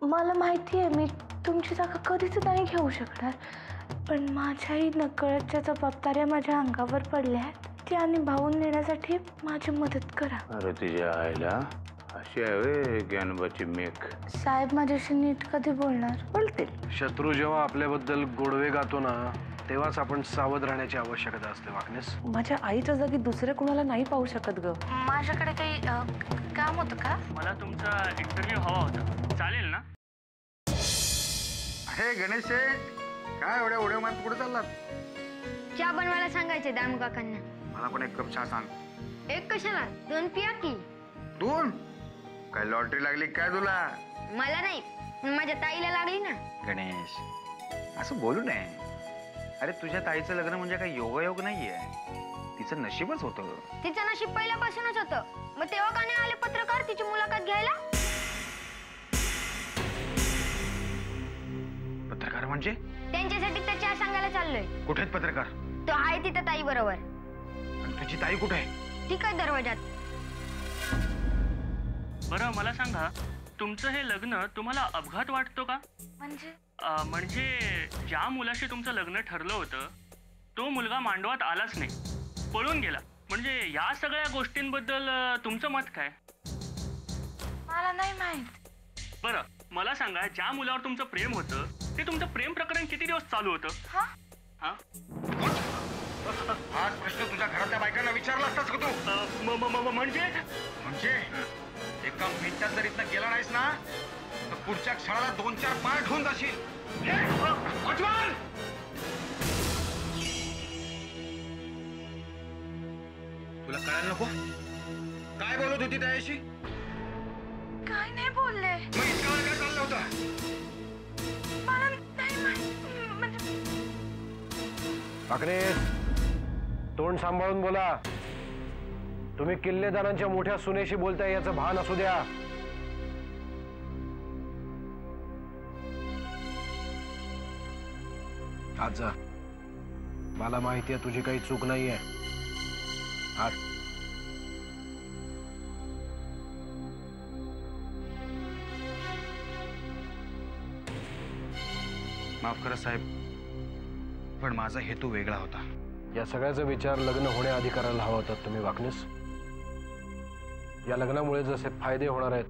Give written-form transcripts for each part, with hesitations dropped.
मला माहिती आहे मी तुमची जागा कधीच नाही घेऊ शकणार, पण माझ्याही नकळत ज्या जबाबदाऱ्या माझ्या अंगावर पडल्या आहेत त्या निभावून नेण्यासाठी माझी मदत करा. अरे तुझ्या आईला अशी आहे ज्ञानोबाची मेघ. साहेब माझ्याशी नीट कधी बोलणार? बोलतील. शत्रू जेव्हा आपल्याबद्दल गोडवे गातो ना तेव्हाच आपण सावध राहण्याची आवश्यकता असते वाकनेस. माझ्या आईच्या जागी दुसऱ्या कुणाला नाही पाहू शकत ग. माझ्याकडे काही काम होतं का? मला तुमचा इंटरव्ह्यू हवा होता, चालेल ना? अरे गणेश काय एवढ्या उड्या मारत पुढे चाललात? चहा बनवायला सांगायचे दामू काकांना. मला पण एक कप चहा सांग. एक कशाला, 2 पिया की. 2? काय लॉटरी लागली काय तुला? मला नाही, माझ्या ताईला लागली ना. गणेश असं बोलू नये. अरे तुझ्या ताईचं लग्न म्हणजे काही योगायोग नाहीये, तिचं नशीबच होतं. तिचं नशीब पहिल्यापासूनच होतं, मग तेव्हा का नाही आले पत्रकार तिची मुलाखत घ्यायला? पत्रकार म्हणजे? त्यांच्यासाठी तर चहा सांगायला चाललोय. कुठे आहेत पत्रकार? तो आहे तिथं ताई बरोबर. आणि तुझी ताई कुठे आहे? ठीक आहे दरवाजात. बरं मला सांगा, तुमचं हे लग्न तुम्हाला अपघात वाटतो का? म्हणजे ज्या मुलाशी तुमचं लग्न ठरलं होतं तो मुलगा मांडवात आलाच नाही, पळून गेला, म्हणजे या सगळ्या गोष्टींबद्दल तुमचं मत काय? मला नाही माहित. बरं मला सांगा, ज्या मुलावर तुमचं प्रेम होतं ते तुमचं प्रेम प्रकरण किती दिवस चालू होतं? हा प्रश्न तुझ्या घरातल्या बायकांना विचारला असतास का तू? म्हणजे एका मिनिटात जर इथं गेला नाहीस ना तर पुढच्या क्षणाला 2-4 पाय ठेवून जाशील. तुला कळायला नको काय बोलत होती त्याशी? काय नाही बोलले. मग इतका वेळ काय चाललं होतं? मला नाही माहित. म्हणजे वाकनेस तोंड सांभाळून बोला. तुम्ही किल्लेदारांच्या मोठ्या सुनेशी बोलताय याचं भान असू द्या. आज जा. मला माहिती आहे तुझी काही चूक नाहीये. आज माफ करा साहेब, पण माझा हेतू वेगळा होता. या सगळ्याचा विचार लग्न होण्याआधी करायला हवा होता तुम्ही वाकनेस. या लग्नामुळे जसे फायदे होणार आहेत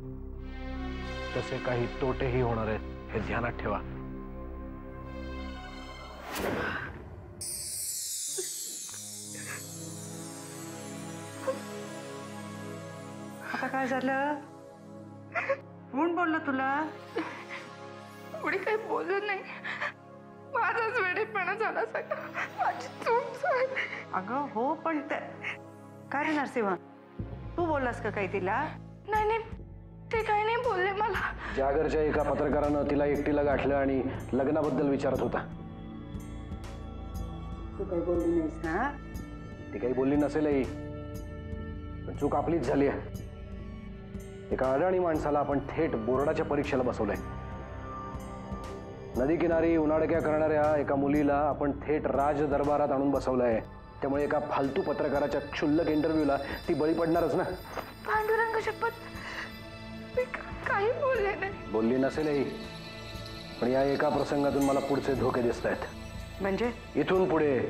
तसे काही तोटेही होणार आहेत हे ध्यानात ठेवा. आता काय झालं? कोण बोललं तुला? एवढी काही बोललं नाही, माझाच वेडेपणा झाला सगळं, माझी चूक झाली. अगं हो, पण काय रे नरसिंह, तू बोललास का काही तिला? नाही ते काही नाही बोलले मला. जागरच्या एका पत्रकारानं तिला एकटीला गाठलं आणि लग्नाबद्दल विचारत होता. तू काही बोलली नाहीस ना? ती काही बोलली नसेलही, पण चूक आपलीच झाली आहे. एका अडाणी माणसाला आपण थेट बोर्डाच्या परीक्षेला बसवलंय. नदी किनारी उन्हाळक्या करणाऱ्या एका मुलीला आपण थेट राज दरबारात आणून बसवलंय. त्यामुळे एका फालतू पत्रकाराच्या क्षुल्लक इंटरव्ह्यूला ती बळी पडणारच ना. पांडुरंग शपथ, मी काही बोलले नाही. बोलली नसेलही, पण या एका प्रसंगातून मला पुढचे धोके दिसत आहेत. म्हणजे इथून पुढे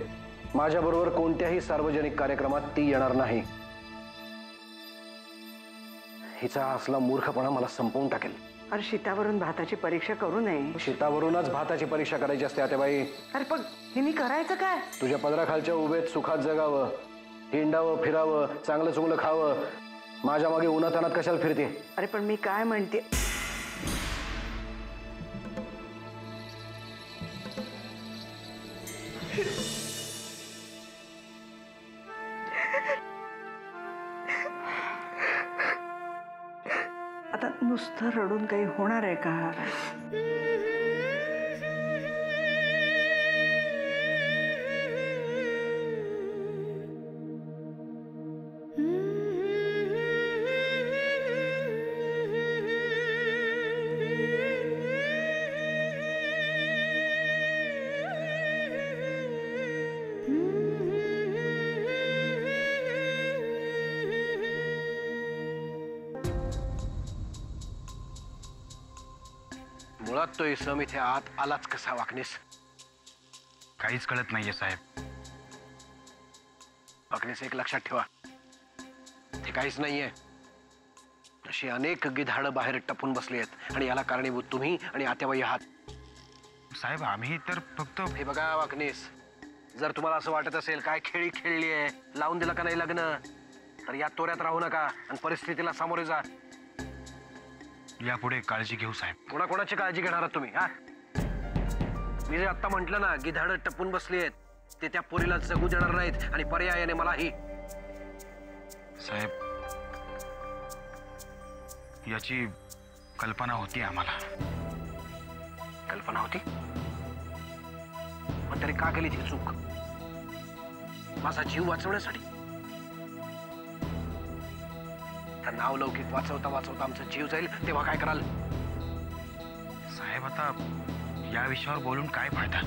माझ्याबरोबर कोणत्याही सार्वजनिक कार्यक्रमात ती येणार नाही. हिचा असला मूर्खपणा मला संपवून टाकेल. अरे शीतावरून भाताची परीक्षा करू नये. शीतावरूनच भाताची परीक्षा करायची असते आत्याबाई. अरे पण हिने करायचं काय? तुझ्या पदराखालच्या उभेत सुखात जगावं, हिंडावं फिरावं, चांगलं चुंगलं खावं. माझ्या मागे उन्हातानात कशाला फिरते? अरे पण मी काय म्हणते, आता नुसतं रडून काही होणार आहे का? मुळात तो इसम इथे आत आलाच कसा वाकणीस? काहीच कळत नाहीये साहेब. वाकणीस एक लक्षात ठेवा, ते काहीच नाहीये. अशी अनेक गिधाडं बाहेर टपून बसली आहेत आणि याला कारणीभूत तुम्ही आणि आत्याबाई आहात. साहेब आम्ही तर फक्त हे बघा वाकणीस, जर तुम्हाला असं वाटत असेल काय खेळी खेळली आहे, लावून दिलं का नाही लग्न, तर या तोऱ्यात राहू नका आणि परिस्थितीला सामोरे जा. यापुढे काळजी घेऊ साहेब. कोणाकोणाची काळजी घेणार आहात तुम्ही? हा, मी जे आता म्हंटल ना, गिधाडं टपून बसली आहेत, ते त्या पोरीला जगू देणार नाहीत आणि पर्यायाने मलाही. साहेब याची कल्पना होती आम्हाला. कल्पना होती, पण तरी का केली ती चूक? माझा जीव वाचवण्यासाठी? तर नाव लौकिक वाचवता वाचवता आमचा जीव जाईल तेव्हा काय कराल? साहेब आता या विषयावर बोलून काय फायदा?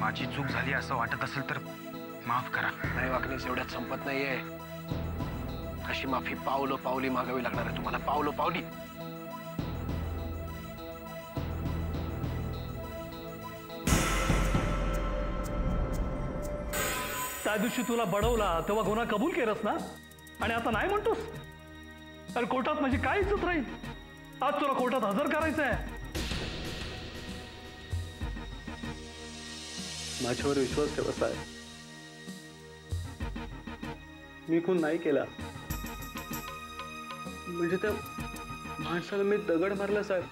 माझी चूक झाली असं वाटत असेल तर माफ करा. नाही वाकणीस, एवढ्यात संपत नाहीये. अशी माफी पावलो पावली मागावी लागणार आहे तुम्हाला, पावलो पावली. त्या दिवशी तुला बडवला तेव्हा गुन्हा कबूल केलास ना, आणि आता नाही म्हणतोस? अरे कोर्टात माझी काय इज्जत राहील? आज तुला कोर्टात हजर करायचं आहे. माझ्यावर विश्वास ठेवा साहेब, मी खून नाही केला. म्हणजे त्या माणसाला मी दगड मारला साहेब,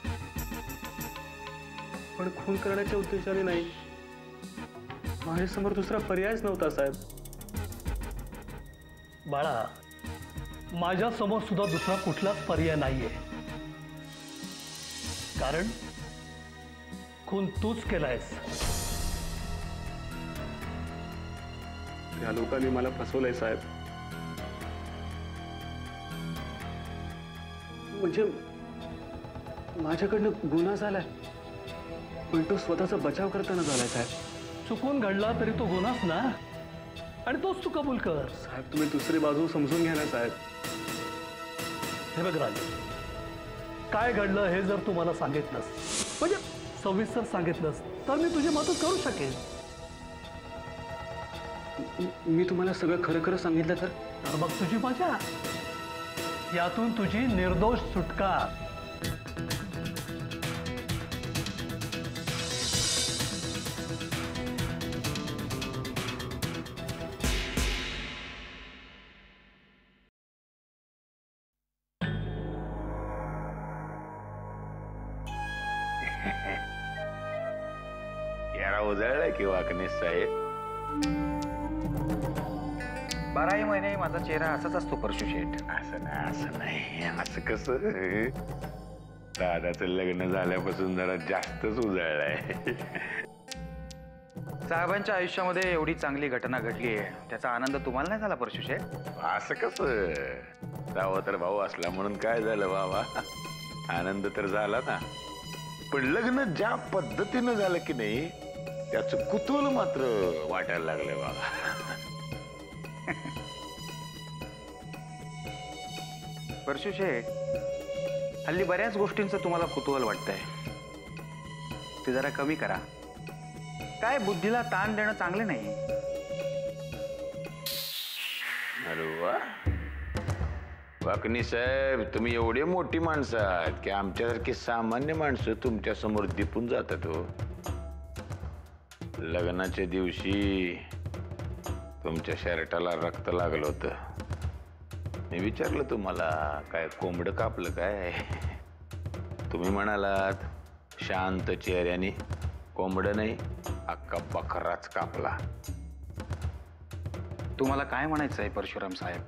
पण खून करण्याच्या उद्देशाने नाही. माझ्यासमोर दुसरा पर्यायच नव्हता साहेब. बाळा, माझ्या समोर सुद्धा दुसरा कुठलाच पर्याय नाहीये, कारण खून तूच केलायस. त्या लोकांनी मला फसवलंय साहेब. म्हणजे माझ्याकडनं गुन्हा झालाय, पण तो स्वतःचा बचाव करताना झालाय साहेब. चुकून घडला तरी तो गुन्हाच ना, आणि तोच तू कबूल कर. साहेब तुम्ही दुसरी बाजू समजून घ्या ना साहेब. हे बघ राजू, काय घडलं हे जर तू मला सांगितलंस, म्हणजे सविस्तर सांगितलंस, तर मी तुझी मदत करू शकेन. मी तुम्हाला सगळं खरं खरं सांगितलं तर मग तुझी मजा, यातून तुझी निर्दोष सुटका. याला उजळलाय की वाकणीस साहेब? 12ही महिने माझा चेहरा असाच असतो परशु शेठ. असं नाही, असं कसं? दादाचं लग्न झाल्यापासून जरा जास्तच उजळलाय. साहेबांच्या आयुष्यामध्ये एवढी चांगली घटना घडली आहे, त्याचा आनंद तुम्हाला नाही झाला परशु शेठ? असं कसं? जावं तर भाऊ असला म्हणून काय झालं बाबा, आनंद तर झाला ना, पण लग्न ज्या पद्धतीनं झालं की नाही, त्याचं कुतूहल मात्र वाटायला लागलं बाबा. परशु शेठ, हल्ली बऱ्याच गोष्टींचं तुम्हाला कुतूहल वाटतंय, ते जरा कमी करा. काय बुद्धीला ताण देणं चांगलं नाही. अरे वा वाकणी साहेब, तुम्ही एवढे मोठी माणसं आहात की आमच्यासारखी सामान्य माणसं तुमच्या समोर दिपून जातात हो. लग्नाच्या दिवशी तुमच्या शर्टाला रक्त लागलं होतं. मी विचारलं तुम्हाला, काय कोंबडं कापलं काय? तुम्ही म्हणालात शांत चेहऱ्याने, कोंबडं नाही अख्खा बकराच कापला. तुम्हाला काय म्हणायचं आहे परशुराम साहेब?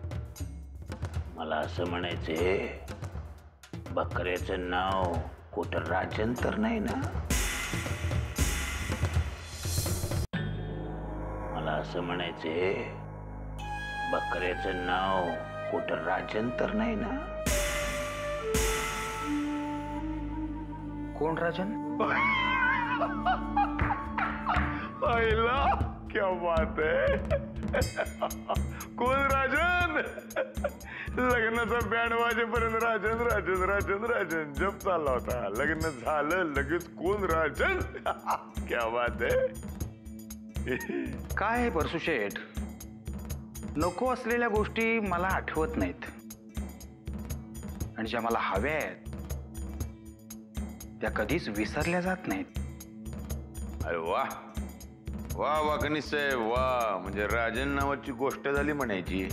मला असं म्हणायचंय, बकऱ्याचं नाव कुठं राजन तर नाही ना? मला असं म्हणायचंय, बकऱ्याचं नाव कुठं राजन तर नाही ना? कोण राजन? पहिला क्या बात आहे. कोण राजन. लग्नाचा बँड वाजेपर्यंत राजन राजन राजन राजन जप चालला होता. लग्न झालं लगेच कोण राजन. क्या बात आहे. काय आहे परसू शेठ, नको असलेल्या गोष्टी मला आठवत नाहीत आणि ज्या मला हव्या आहेत त्या कधीच विसरल्या जात नाहीत. अरे वा वा वाकणी साहेब वा. म्हणजे राजन नावाची गोष्ट झाली म्हणायची.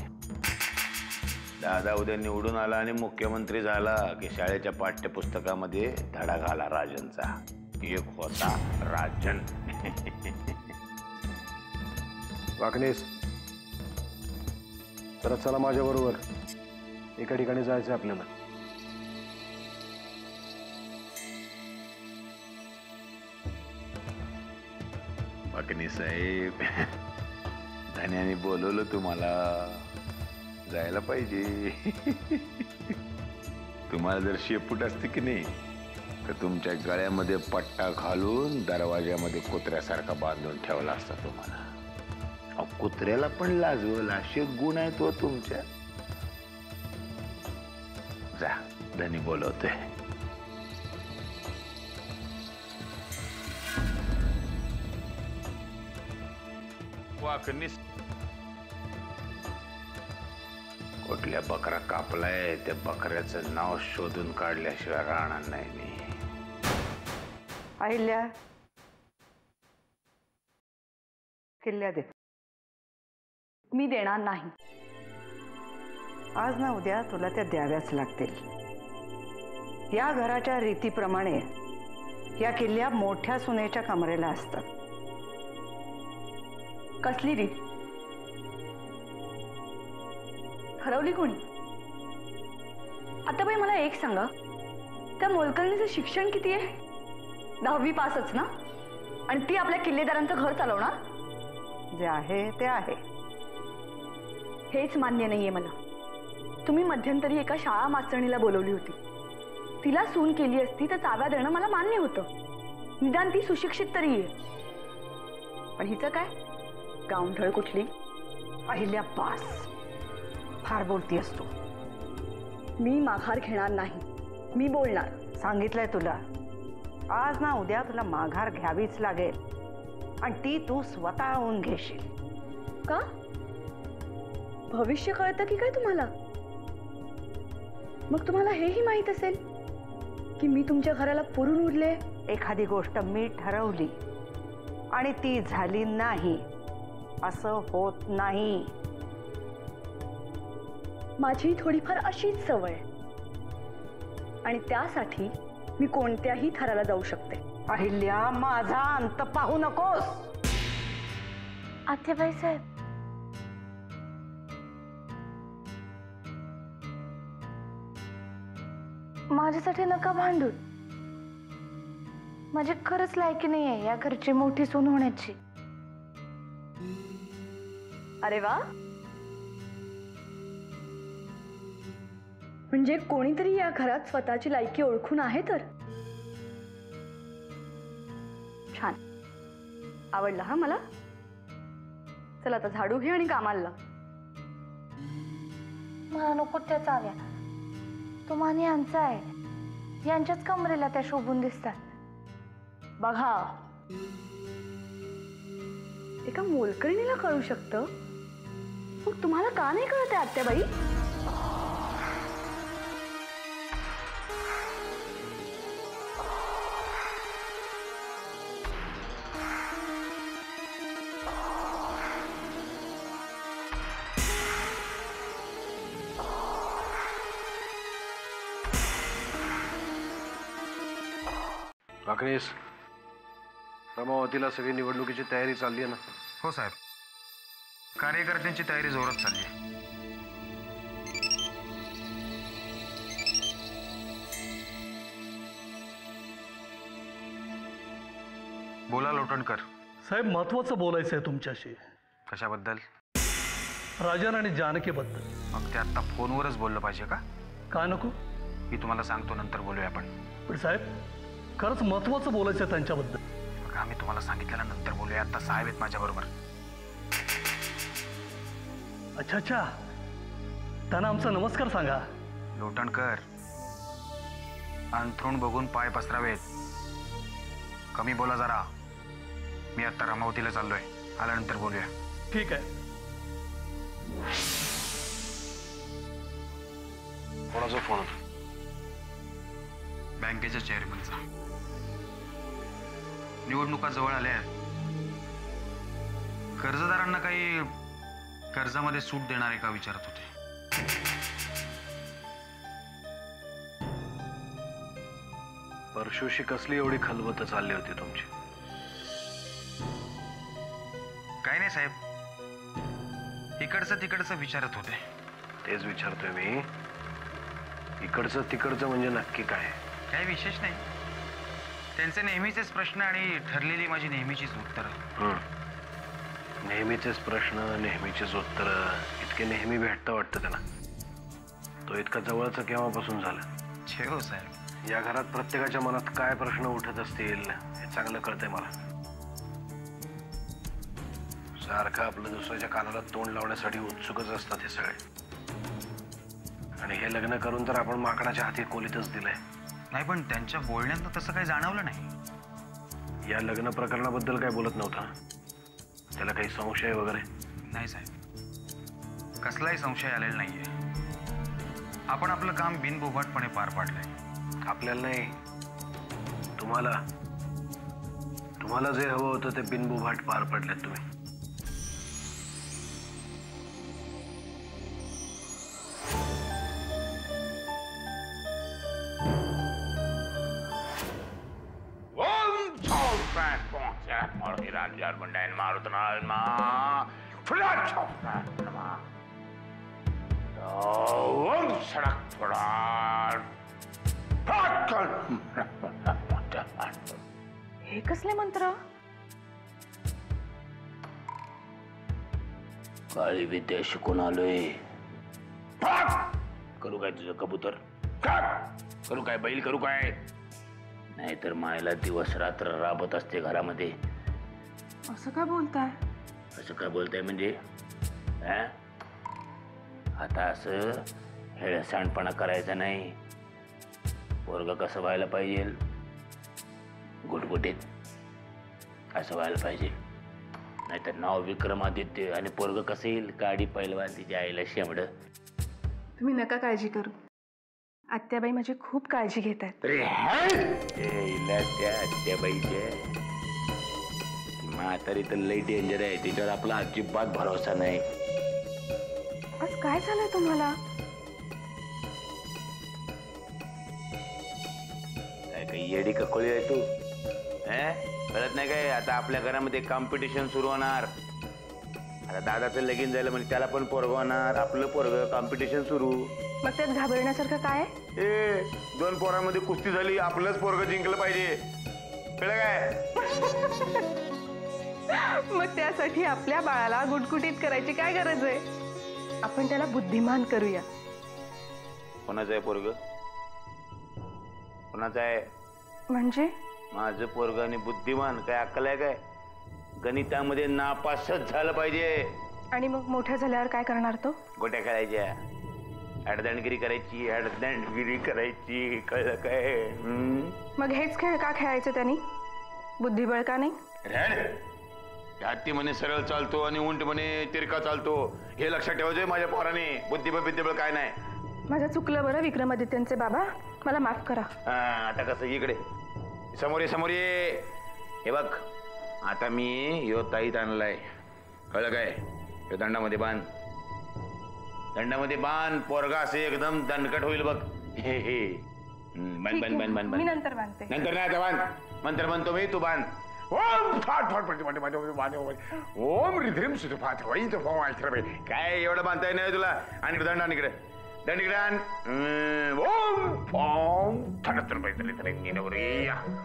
दादा उद्या निवडून आला आणि मुख्यमंत्री झाला की शाळेच्या पाठ्यपुस्तकामध्ये धडा घाला राजनचा. एक होता राजन. वाकणीस तर चला माझ्या बरोबर. एका ठिकाणी जायचं आपल्याला. वाकणी साहेब धन्याने बोलवलं तुम्हाला. जायला पाहिजे. तुम्हाला जर शेपूट असते की नाही तर तुमच्या गळ्यामध्ये पट्टा घालून दरवाज्यामध्ये कुत्र्यासारखा बांधून ठेवला असता तुम्हाला. कुत्र्याला पण लाजवल असे गुण आहेत तो तुमच्या. जा धनी बोलवतोय. वाकणीस कुठल्या बकरा कापलाय त्या बकऱ्याचं नाव शोधून काढल्याशिवाय राहणार नाही मी. अहिल्या किल्ल्या दे. मी देणार नाही. आज ना उद्या तुला त्या द्याव्याच लागतील. या घराच्या रीतीप्रमाणे या किल्ल्या मोठ्या सुनेच्या कमरेला असतात. कसली रीत ठरवली कोणी? आता बाई मला एक सांगा, त्या मोलकरणीचं शिक्षण किती आहे? 10वी पासच ना? आणि ती आपल्या किल्लेदारांचं घर चालवणार? जे आहे ते आहे. हेच मान्य नाहीये मला. तुम्ही मध्यंतरी एका शाळा मास्तरणीला बोलवली होती. तिला सून केली असती तर चाव्या देणं मला मान्य होतं. निदान ती सुशिक्षित तरी आहे. पण हिचं काय? गावंढळ कुठली. अहिल्या पास फार बोलती असतो. मी माघार घेणार नाही. मी बोलणार. सांगितलंय तुला. आज ना उद्या तुला माघार घ्यावीच लागेल आणि ती तू स्वतःहून घेशील. का? भविष्य कळतं की काय तुम्हाला? मग तुम्हाला हेही माहित असेल की मी तुमच्या घराला पुरून उरले. एखादी गोष्ट मी ठरवली आणि ती झाली नाही असं होत नाही. माझी थोडीफार अशीच सवय आणि त्यासाठी मी कोणत्याही थराला जाऊ शकते. अहिल्या माझा अंत पाहू नकोस. आत्याबाई साहेब, माझ्यासाठी नका भांडू. माझी खरंच लायकी नाही आहे या घरची मोठी सून होण्याची. अरे वा, म्हणजे कोणीतरी या घरात स्वतःची लायकी ओळखून आहे तर. छान, आवडला हा मला. चला आता झाडू घे आणि कामाला लाग. मला नको त्या चाव्या. तो मान यांचा आहे. यांच्याच कमरेला त्या शोभून दिसतात. बघा, एका मोलकरणीला कळू शकतं, मग तुम्हाला का नाही कळत आहे आत्याबाई? वाकणीस, रमावतीला सगळी निवडणुकीची तयारी चालली आहे ना? हो साहेब, कार्यकर्त्यांची तयारी जोरात चालली आहे. बोला लोटणकर. साहेब, महत्वाचं बोलायचं आहे तुमच्याशी. कशाबद्दल? राजन आणि जानकीबद्दल. मग ते आता फोनवरच बोललं पाहिजे का? का नको? मी तुम्हाला सांगतो, नंतर बोलूया आपण. पण साहेब, खरंच महत्वाचं बोलायचं आहे त्यांच्याबद्दल. बघा, मी तुम्हाला सांगितलेलं नंतर बोलूया. आता साहेब आहेत माझ्याबरोबर. अच्छा अच्छा, त्यांना आमचा नमस्कार सांगा. लोटणकर, अंथरूण बघून पाय पसरावेत. कमी बोला जरा. मी आता रमावतीला चाललोय, आल्यानंतर बोलूया. ठीक आहे. कोणाचा फोन होता? बँकेच्या चेअरमनचा. निवडणुका जवळ आल्या आहेत. कर्जदारांना काही कर्जामध्ये सूट देणार आहे का विचारत होते. परशुशी कसली एवढी खलबत चालली होती तुमची? काय नाही साहेब, इकडचं तिकडचं विचारत होते. तेच विचारतोय मी. इकडचं तिकडचं म्हणजे नक्की काय? काही विशेष नाही. त्यांचे नेहमीचेच प्रश्न आणि ठरलेली माझी नेहमीचीच उत्तरं. नेहमीचेच प्रश्न, नेहमीचेच उत्तर, इतके नेहमी भेटतं वाटतं त्याला. तो इतका जवळचा केव्हापासून झाला? हो साहेब, या घरात प्रत्येकाच्या मनात काय प्रश्न उठत असतील हे चांगलं कळतंय मला. सारखं आपलं दुसऱ्याच्या कानाला तोंड लावण्यासाठी उत्सुकच असतात हे सगळे. आणि हे लग्न करून तर आपण माकडाच्या हाती कोलीतच दिलंय. नाही, पण त्यांच्या बोलण्यात तसं काही जाणवलं नाही. या लग्न प्रकरणाबद्दल काय बोलत नव्हता? त्याला काही संशय वगैरे? नाही साहेब, कसलाही संशय आलेला नाहीये. आपण आपलं काम बिनबोभाटपणे पार पाडलंय. आपल्याला नाही, तुम्हाला. तुम्हाला जे हवं होतं ते बिनबोभाट पार पडलेत तुम्ही. हे कसले मंत्र? काळी विद्या शिकून आलोय. करू काय तुझं कबूतर? करू काय बैल? करू काय? नाहीतर मायला दिवस रात्र राबत असते घरामध्ये. असं काय बोलताय? असं काय बोलताय म्हणजे? आता असं हेळसांडपणा करायचा नाही. पोरग कसं व्हायला पाहिजे? गुटगुटीत असं व्हायला पाहिजे. नाहीतर नाव विक्रमादित्य आणि पोरग कसं येईल? गाडी पैलवान, तिच्या आईला शेंबड. तुम्ही नका काळजी करू. आत्याबाई माझी खूप काळजी घेत आहेत. त्या आत्याबाईच्या म्हातारी तर लई डेंजर आहे. तिच्यावर आपला अजिबात भरोसा नाही. आज काय झालंय तुम्हाला? काय काही येडी ककोळी आहे तू? कळत नाही काय? आता आपल्या घरामध्ये कॉम्पिटिशन सुरू होणार. आता दादाचं लगीन झालं म्हणजे त्याला पण पोरग होणार. आपलं पोरग, कॉम्पिटिशन सुरू. मग त्यात घाबरण्यासारखं काय? दोन पोरांमध्ये कुस्ती झाली, आपलंच पोरग जिंकलं पाहिजे. कळलं काय? मग त्यासाठी आपल्या बाळाला गुटगुटीत करायची काय गरज आहे? आपण त्याला बुद्धिमान करूया. कोणाचं आहे पोरग? कोणाचं आहे? म्हणजे माझं पोरग आणि बुद्धिमान. काय अक्कल आहे काय? गणितामध्ये नापासच झालं पाहिजे. आणि मग मोठ्या झाल्यावर काय करणार तो? गोट्या खेळायच्या, अडदणगिरी करायची, अडदणगिरी करायची. कळलं काय? मग हेच खेळ का खेळायचं त्यांनी? बुद्धिबळ का नाही? हत्ती म्हणे सरळ चालतो आणि उंट म्हणे तिरका चालतो. हे लक्षात ठेवायचंय माझ्या पोराने. बुद्धिबळ काय नाही. माझं चुकलं बरं विक्रमादित्यांचे बाबा, मला माफ करा. आता कसं? इकडे समोर ये, समोर ये. हे बघ, आता मी यो ताईत आणलाय. कळलं काय? यो दंडामध्ये बांध, दंडामध्ये बांध. पोरगा असे एकदम दणकट होईल बघ. हे बांध बांध बांध बांध. मी नंतर बांधते. नंतर नाही, आता बांध. मंत्र म्हणतो मी, तू बांध. ओम फाट फाट पडते. ओम रिध्रिम सुध फाट वही तो काय एवढं बांधता येईल नाही तुला. आणि दंड आणि इकडे दंड इकडे आण. ओम फॉम थडतर पैतरी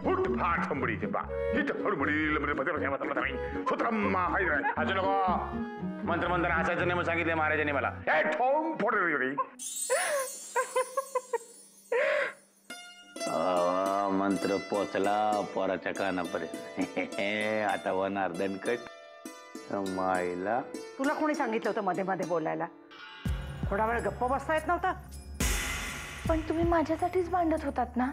उठ फाट हंबडीचे बा हिट हडबडी सुत्रम्मा असं नको. मंत्र मंत्र हसायचं नाही मग सांगितलं महाराजांनी मला. ठोम फोड. मंत्र पोचला पोराच्या कानापर्यंत. आता होणार दणकट माईला. तुला कोणी सांगितलं होतं मध्ये मध्ये बोलायला? थोडा वेळ गप्प बसता येत नव्हता? पण तुम्ही माझ्यासाठीच भांडत होतात ना?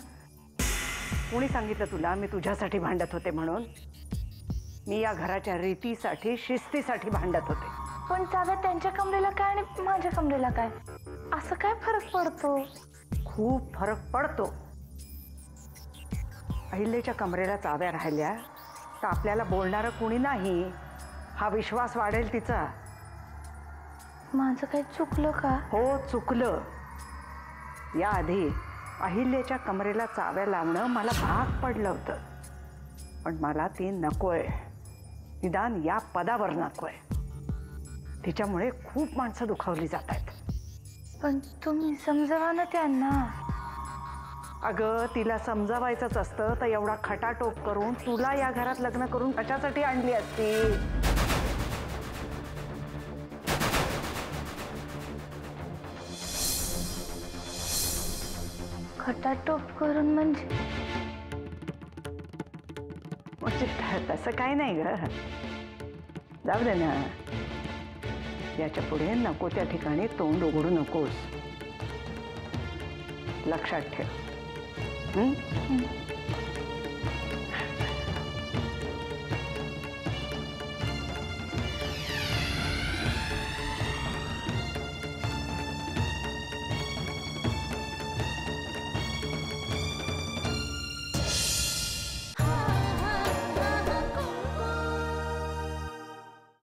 कोणी सांगितलं तुला मी तुझ्यासाठी भांडत होते म्हणून? मी या घराच्या रीतीसाठी, शिस्तीसाठी भांडत होते. पण चाव्या त्यांच्या कमरेला काय आणि माझ्या कमरेला काय? असं काय फरक पडतो? खूप फरक पडतो. अहिल्याच्या कमरेला चाव्या राहिल्या तर आपल्याला बोलणारं कोणी नाही हा विश्वास वाढेल तिचा. माझं काही चुकलं का? हो, चुकलं. याआधी अहिल्याच्या कमरेला चाव्या लावणं मला भाग पडलं होतं, पण मला ती नकोय. निदान या पदावर नकोय. तिच्यामुळे खूप माणसं दुखावली जात आहेत. पण तुम्ही समजावा ना त्यांना. अगं, तिला समजावायचंच असतं तर एवढा खटाटोप करून तुला या घरात लग्न करून कशासाठी आणली असती? खटाटोप करून म्हणजे तसं काय नाही ग. जाऊ दे ना. याच्या पुढे नको त्या ठिकाणी तोंड उघडू नकोस. लक्षात ठेव.